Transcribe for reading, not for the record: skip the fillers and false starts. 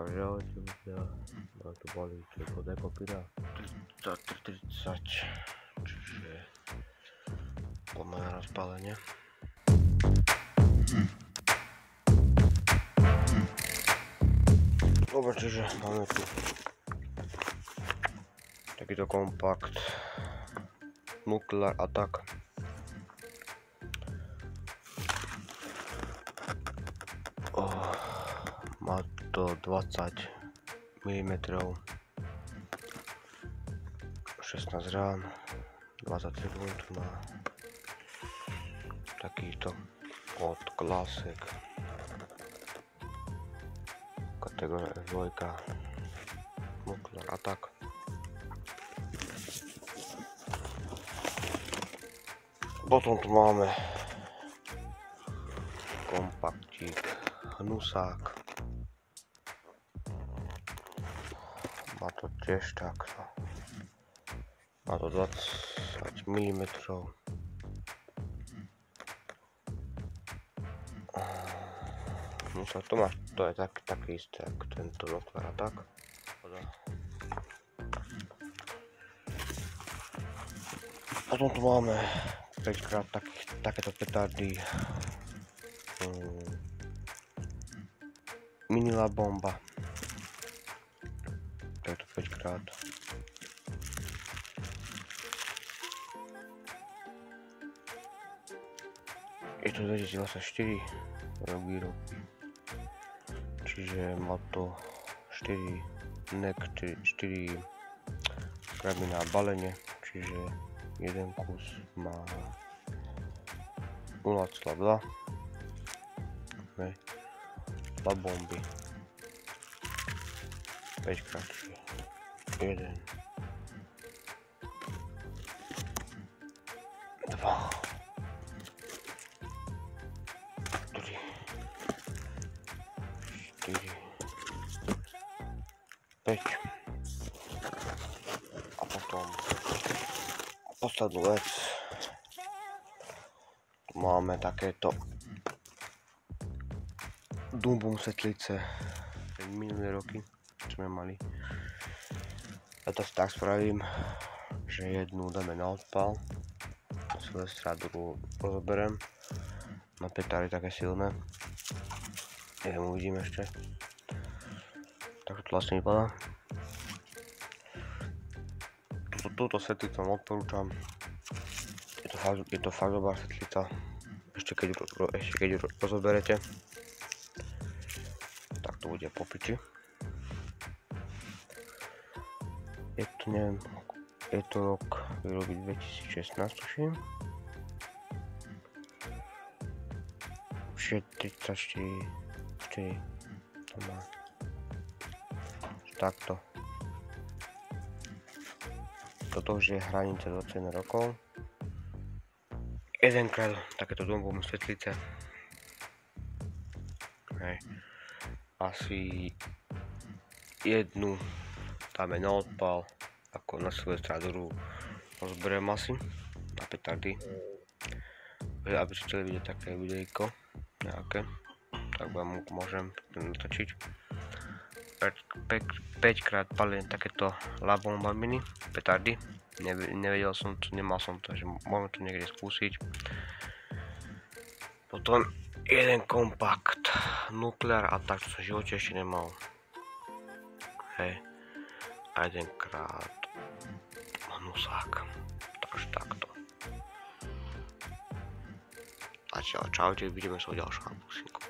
Takže ľudia, tu boli čo dekopíra 30, čiže poďme na rozpálenie. Dobre, čiže máme tu takýto kompakt Nuclear Attack. Má to 20 mm, 16 rán, 20 sekúnd, má takýto od Classic, kategória F2, Nuclear Attack. Potom tu máme kompaktík Hnusák. Má to tiež takto. Má to 20 mm. To je také isté ako tento Nuclear Attack. Potom tu máme 5x takéto petardy. Minila bomba. Takto 5x. Je to 2024 rok výroby. Čiže má to 4 nek, 4 kraby na balenie, čiže jeden kus má 0,2. Dva bomby 5x 1 2 3 4 5 a potom poslednú vec máme takéto Dumbum svetlice minulé roky sme mali. Ja to tak spravím, že jednu dáme na odpal, Silvestra, druhú rozoberiem na petári také silné. Jeden uvidíme ešte. Takže to vlastne vypadá. Túto svetlicu vám odporúčam. Je to fakt dobrá svetlica. Ešte keď ju rozoberete, tak to bude po piči. Je to rok výroby 2016, tuším. 34 to má takto. Toto už je hranica 21 rokov. Jedenkrát takéto Dumbum svetlice. Hej. Asi jednu dáme na odpal, ako na Silvestra, druhú rozberiem asi na petardy. Aby ste chceli vidieť také videjko nejaké, tak vám môžem natočiť. 5x palím takéto La Bomba Mini petardy. Nevedel som to, nemal som to, že môžem to niekde skúsiť. Potom jeden kompakt Nuclear Attack, to som v živote ešte nemal. Hej. A jedenkrát Hnusák. Takže takto. A čaute, vidíme sa o ďalšom unboxingu.